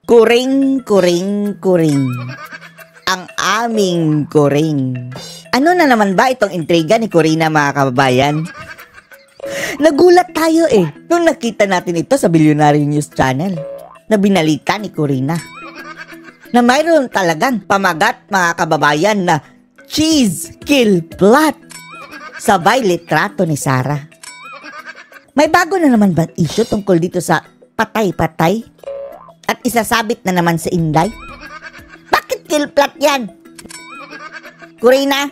Kuring, kuring, kuring. Ang aming kuring. Ano na naman ba itong intriga ni Corina, mga kababayan? Nagulat tayo nung nakita natin ito sa Billionaire News Channel na binalita ni Corina na mayroon talagang pamagat, mga kababayan, na cheese kill plot sabay litrato ni Sarah. May bago na naman ba issue tungkol dito sa patay-patay? At isasabit na naman sa Inday? Bakit kill plot yan? Corina?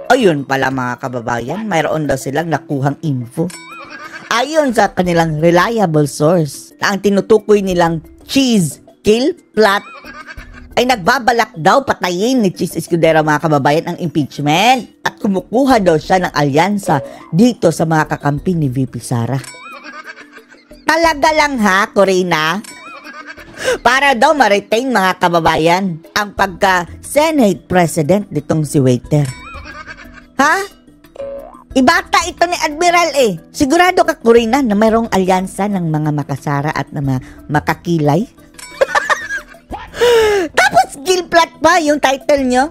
Ayun pala, mga kababayan, mayroon daw silang nakuhang info. Ayon sa kanilang reliable source, na ang tinutukoy nilang cheese kill plot ay nagbabalak daw patayin ni Cheese Escudero, mga kababayan, ang impeachment. At kumukuha daw siya ng alyansa dito sa mga kakampi ni VP Sara. Talaga lang ha, Corina? Para daw ma-retain, mga kababayan, ang pagka-Senate President nitong si Waiter. Ha? Ibata ito ni Admiral Sigurado ka, Corina, na mayroong alyansa ng mga makasara at na makakilay? Tapos kill plot pa yung title nyo?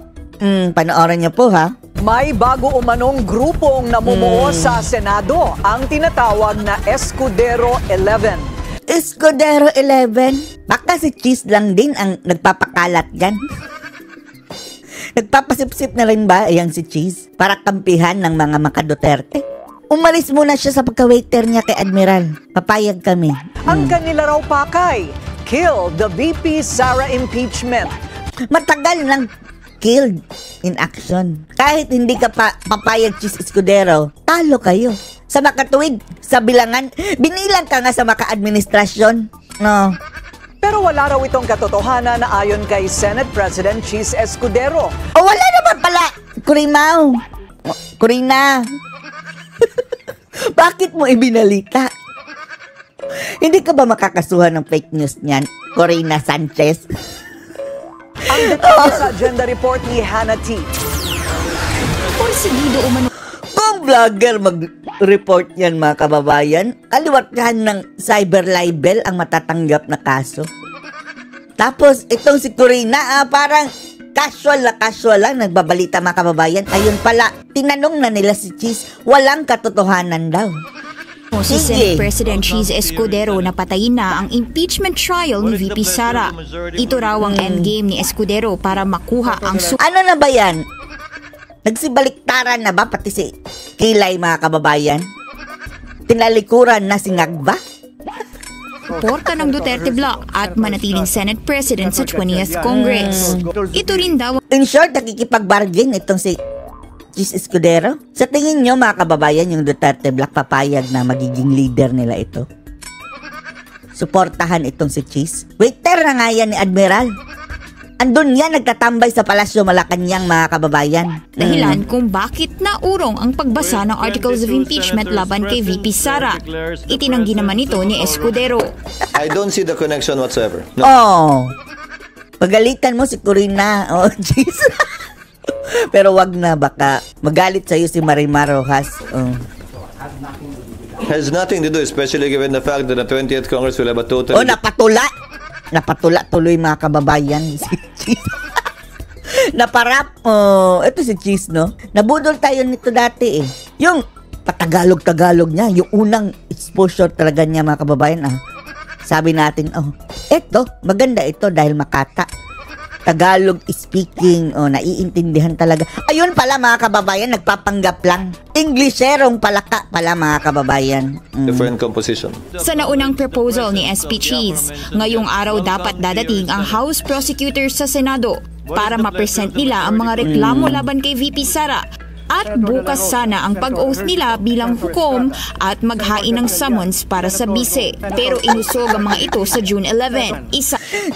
Panoorin nyo po, ha? May bago umanong grupong namumuo sa Senado, ang tinatawag na Escudero 11. Escudero 11? Baka si Cheese lang din ang nagpapakalat yan. Nagpapasip-sip na rin ba si Cheese para kampihan ng mga maka-Duterte? Umalis muna siya sa pagka-waiter niya kay Admiral. Papayag kami. Ang kanila raw pakay, kill the VP Sara impeachment. Matagal nang killed in action. Kahit hindi ka pa papayag, Cheese Escudero, talo kayo. Sa makatuwid, sa bilangan, binilang ka nga sa maka-administrasyon. No. Pero wala raw itong katotohanan na ayon kay Senate President Cheese Escudero. O wala naman pala, Kurimaw. Corina. Bakit mo ibinalita? Hindi ka ba makakasuhan ng fake news niyan, Corina Sanchez? Ang detalye sa agenda report ni Hannah T. Porsigido umano. Kung vlogger mag-report yan, mga kababayan, kaliwatahan ng cyber libel ang matatanggap na kaso. Tapos, itong si Corina, parang casual lang nagbabalita, mga kababayan. Ayun pala, tinanong na nila si Cheese, walang katotohanan daw. Si Senate President Cheese Escudero na patayin na ang impeachment trial ni VP Sara. Ito raw ang endgame ni Escudero para makuha ang Ano na ba yan? Nagsibaliktaran na ba pati si Kilay, mga kababayan? Tinalikuran na si Ngagba? suporta ng Duterte Bloc at manatiling Senate President sa 20th Congress. Ito rin daw. In short, nakikipag-bargain itong si Cheese Escudero. Sa tingin nyo, mga kababayan, yung Duterte Bloc papayag na magiging leader nila ito? Suportahan itong si Cheese? Waiter na nga yan ni Admiral. Andun yan nagtatambay sa Palasyo Malacanang, mga kababayan. Dahilan kung bakit naurong ang pagbasa ng Articles of Impeachment laban kay VP Sara. Itinanggi naman ito ni Escudero. I don't see the connection whatsoever. No. Oh, pagalitan mo si Corina. Oh, jeez. Pero wag na, baka magalit sa'yo si Marimar Rojas. Oh. Has nothing to do, especially given the fact that the 20th Congress will have a total... Oh, napatula tuloy, mga kababayan, si Cheese. Naparap. Oh, ito si Cheese, no? Nabudol tayo nito dati eh. Yung patagalog-tagalog niya, yung unang exposure talaga niya, mga kababayan. Sabi natin, oh, eto, maganda ito dahil makata. Tagalog speaking, oh, naiintindihan talaga. Ayun pala, mga kababayan, nagpapanggap lang. Englisherong palaka pala, mga kababayan. Different composition. Sa naunang proposal ni SP Cheese, ngayong araw dapat dadating ang House Prosecutor sa Senado para ma-present nila ang mga reklamo laban kay VP Sara. At bukas sana ang pag-oath nila bilang hukom at maghain ng summons para sa bise. Pero inusog ang mga ito sa June 11.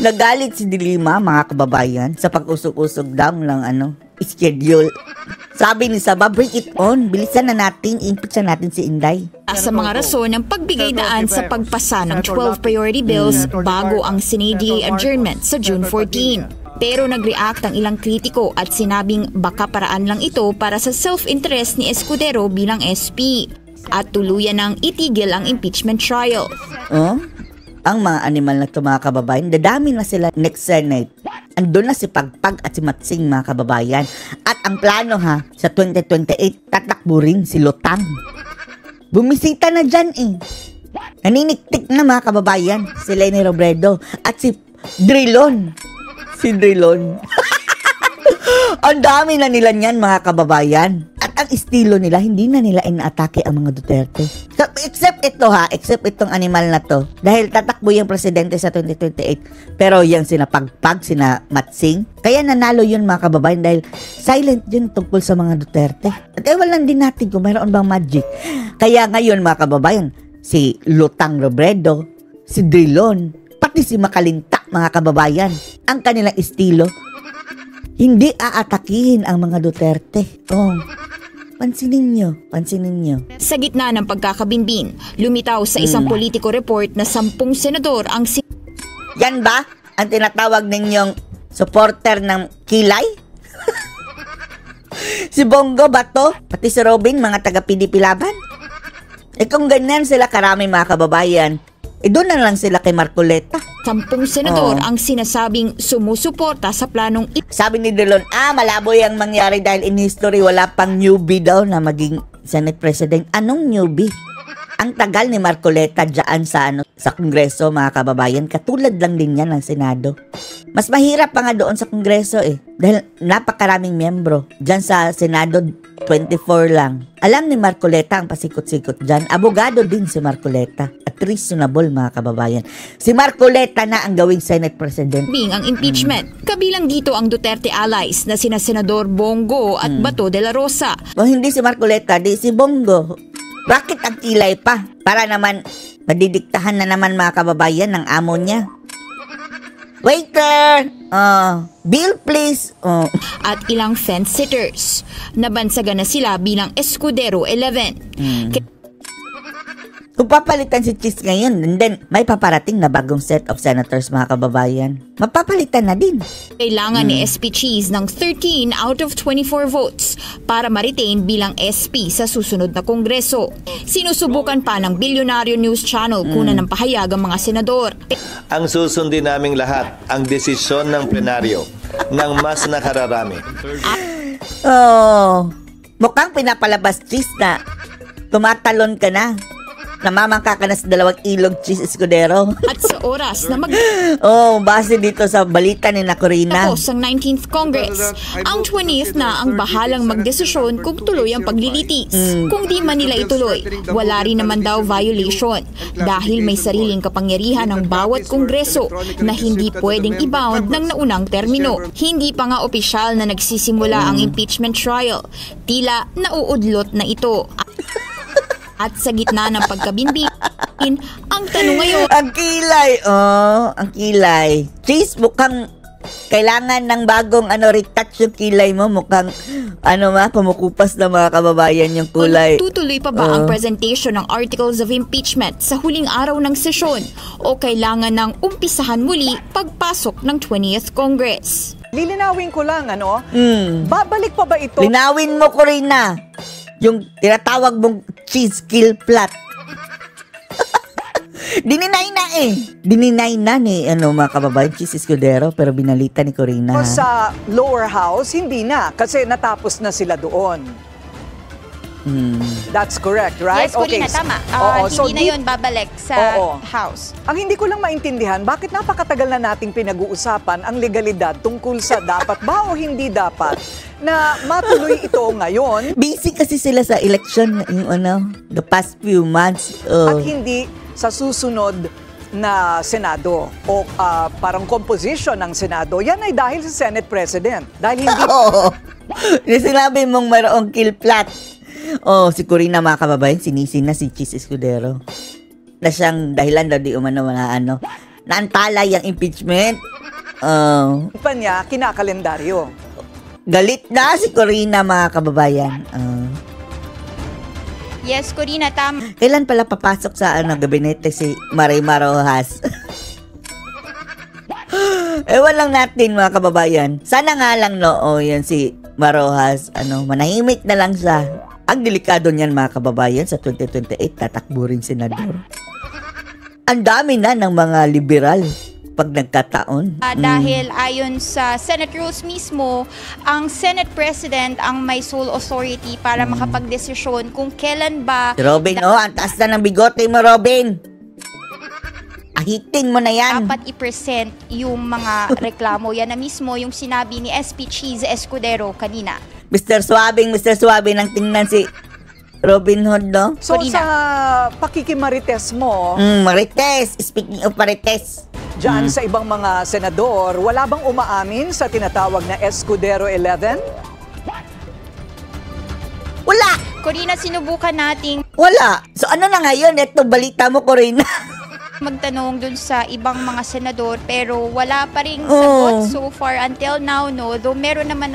Nagalit si Dilima, mga kababayan, sa pag-usog-usog daw ng schedule. Sabi ni Saba, bring it on. Bilisan na natin, impeach na natin si Inday. Sa mga rason ng pagbigay daan sa pagpasa ng 12 priority bills bago ang Senate adjournment sa June 14. Pero nag-react ang ilang kritiko at sinabing baka paraan lang ito para sa self-interest ni Escudero bilang SP at tuluyan ng itigil ang impeachment trial. Oh? ang mga animal na ito mga kababayan. Dadami na sila next Senate. Andun na si Pagpag at si Matsing mga kababayan. At ang plano sa 2028, tatakbo rin si Lutang. Bumisita na dyan Naniniktik na mga kababayan si Leni Robredo at si Drilon. Si Drilon. Ang dami na nila niyan mga kababayan. At ang estilo nila, hindi na nila inaatake ang mga Duterte. So, except itong animal na to. Dahil tatakbo yung presidente sa 2028. Pero yung sina Pagpag, sina Matsing, kaya nanalo yun mga kababayan dahil silent yun tungkol sa mga Duterte. At ewan din natin kung mayroon bang magic. Kaya ngayon mga kababayan, si Lutang Robredo, si Drilon, pati si Makalinta mga kababayan, ang kanilang estilo, hindi aatakihin ang mga Duterte. Pansinin nyo. Sa gitna ng pagkakabinbin, lumitaw sa isang politiko report na 10 senador ang Yan ba ang tinatawag ninyong supporter ng kilay? Si Bongo ba to? Pati si Robin, mga taga-PDP laban? Kung ganyan sila karami mga kababayan, doon na lang sila kay Marcoleta. 10 senador ang sinasabing sumusuporta sa planong Sabi ni Delon, malabo yung mangyari dahil in history wala pang newbie daw na maging Senate President. Anong newbie? Ang tagal ni Marcoleta dyan sa Kongreso mga kababayan, katulad lang din yan ng Senado. Mas mahirap pa nga doon sa Kongreso dahil napakaraming miyembro. Dyan sa Senado, 24 lang. Alam ni Marcoleta ang pasikot-sikot dyan. Abogado din si Marcoleta. At reasonable mga kababayan. Si Marcoleta na ang gawing Senate President. Ang impeachment. Kabilang dito ang Duterte allies na sina Senador Bongo at Bato de la Rosa. Hindi si Marcoleta, di si Bongo. Bakit ang kilay pa? Para naman madidiktahan na naman mga kababayan ng amo niya. Waiter! Bill please! At ilang fence-sitters. Nabansagan na sila bilang Escudero 11. Kung papalitan si Cheese ngayon, and then may paparating na bagong set of senators mga kababayan. Mapapalitan na din. Kailangan ni SP Cheese ng 13 out of 24 votes para ma-retain bilang SP sa susunod na kongreso. Sinusubukan pa ng Bilyonaryo News Channel kunan ng pahayag ang mga senador. Ang susundin naming lahat ang desisyon ng plenaryo ng mas nakararami. Mukhang pinapalabas Cheese na tumatalon ka na. Namamangka ka na sa 2 ilog, Cheese Escudero. At sa oras na base dito sa balita ni Corina. Tapos ang 19th Congress, ang 20th na ang bahalang magdesisyon kung tuloy ang paglilitis. Kung di man nila ituloy, wala rin naman daw violation dahil may sariling kapangyarihan ng bawat kongreso na hindi pwedeng i-bound ng naunang termino. Hindi pa nga opisyal na nagsisimula ang impeachment trial. Tila nauudlot na ito. At sa gitna ng pagkabinbin, ang tanong ngayon... Ang kilay. Cheese, mukhang kailangan ng bagong retouch yung kilay mo. Mukhang, kumukupas na mga kababayan yung kulay. Tutuloy pa ba ang presentation ng articles of impeachment sa huling araw ng sesyon? O kailangan ng umpisahan muli pagpasok ng 20th Congress? Lilinawin ko lang, babalik pa ba ito? Linawin mo, Corina. Yung tinatawag mong cheese kill plot. Dininay na ni mga kababayan, Cheese Escudero, pero binalita ni Corina. Sa lower house, hindi na. Kasi natapos na sila doon. That's correct, right? Yes, Corina, tama. Hindi na yun babalik sa house. Ang hindi ko lang maintindihan, bakit napakatagal na nating pinag-uusapan ang legalidad tungkol sa dapat ba o hindi dapat na matuloy ito ngayon. Busy kasi sila sa election the past few months. At hindi sa susunod na Senado o parang composition ng Senado. Yan ay dahil sa Senate President. Dahil hindi... Sinabi mong mayroong kill plot. Si Corina mga kababayan, sinisin na si Cheese Escudero. Na siyang dahilan daw di umano naantala yung impeachment. Pa niya, kinakalendaryo. Galit na si Corina mga kababayan. Yes, Corina, tama. Kailan pala papasok sa gabinete si Marimar Rojas? Ewan lang natin mga kababayan. Sana nga lang yan si Marojas, manahimik na lang siya. Ang delikado niyan mga kababayan, sa 2028 tatakbo rin senador. Ang dami na ng mga liberal pag nagkataon. Dahil ayon sa Senate rules mismo, ang Senate President ang may sole authority para makapagdesisyon kung kailan ba Si Robin, ang taas na ng bigote mo, Robin. Ahitin mo na yan. dapat i-present yung mga reklamo. Yan na mismo yung sinabi ni SP Cheese Escudero kanina. Mr. Suabe, nang tingnan si Robin Hood, no? So Corina. sa pakikimarites mo, Marites, speaking of Marites. dyan sa ibang mga senador, wala bang umaamin sa tinatawag na Escudero 11? Wala! Corina, sinubukan nating Wala! So ano na ngayon? Ito, balita mo, Corina. magtanong dun sa ibang mga senador pero wala pa ring Oo. sagot so far until now, no? Though meron naman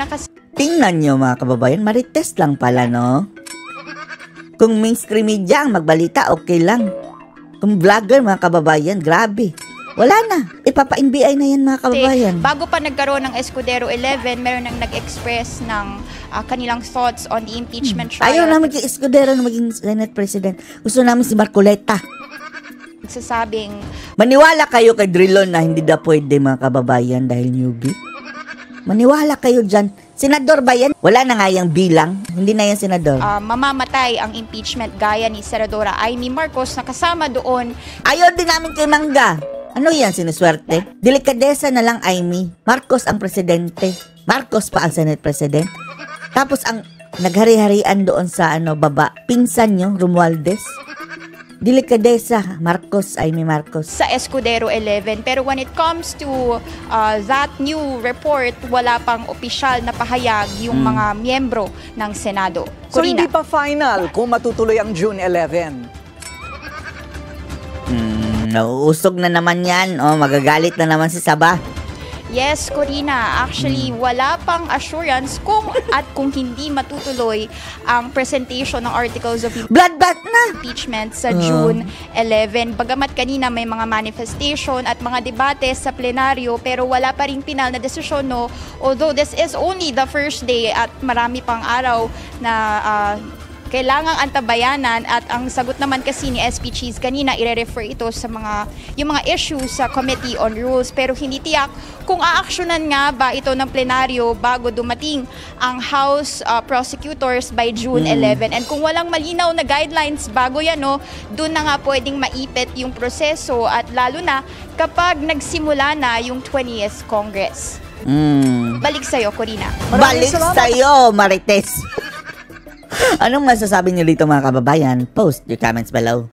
Tingnan nyo, mga kababayan, Marites lang pala, no? Kung mainstream media ang magbalita, okay lang. Kung vlogger, mga kababayan, grabe. Wala na. Ipapa-NBI na yan, mga kababayan. bago pa nagkaroon ng Escudero 11, meron nang nag-express ng kanilang thoughts on the impeachment trial. Ayaw na maging Escudero na maging Senate President. Gusto namin si Marcoleta. Nagsasabing Maniwala kayo kay Drilon na hindi na pwede, mga kababayan, dahil newbie. Maniwala kayo dyan. Senador ba yan? Wala na nga yung bilang. Hindi na yan senador. mamamatay ang impeachment gaya ni Senadora Amy Marcos na kasama doon. Ayaw din namin kay Mangga. Ano yan, sinuswerte? Delikadesa na lang, Amy. Marcos ang presidente. Marcos pa ang Senate President. Tapos ang naghari-harian doon sa baba, pinsan nyo, Romualdez. Delikadesa, Marcos, Amy Marcos. Sa Escudero 11. Pero when it comes to that new report, wala pang opisyal na pahayag yung mga miyembro ng Senado. So Corina. hindi pa final kung matutuloy ang June 11. Nauusog na naman yan. Magagalit na naman si Saba. Yes, Corina. Actually, wala pang assurance kung hindi matutuloy ang presentation ng articles of Bloodbath na! impeachment sa June 11. Bagamat kanina may mga manifestation at mga debate sa plenaryo pero wala pa ring pinal na desisyon, no? Although this is only the first day at marami pang araw na kailangang antabayanan at ang sagot naman kasi ni SP Cheese kanina ire-refer ito sa yung mga issues sa Committee on Rules pero hindi tiyak kung aaksyonan nga ba ito ng plenaryo bago dumating ang House prosecutors by June 11 and kung walang malinaw na guidelines bago yan, no, doon na nga pwedeng maipit yung proseso at lalo na kapag nagsimula na yung 20th Congress. Balik sa'yo, Corina. Balik salamat. sa'yo, Marites! Anong masasabi niyo dito, mga kababayan? Post your comments below.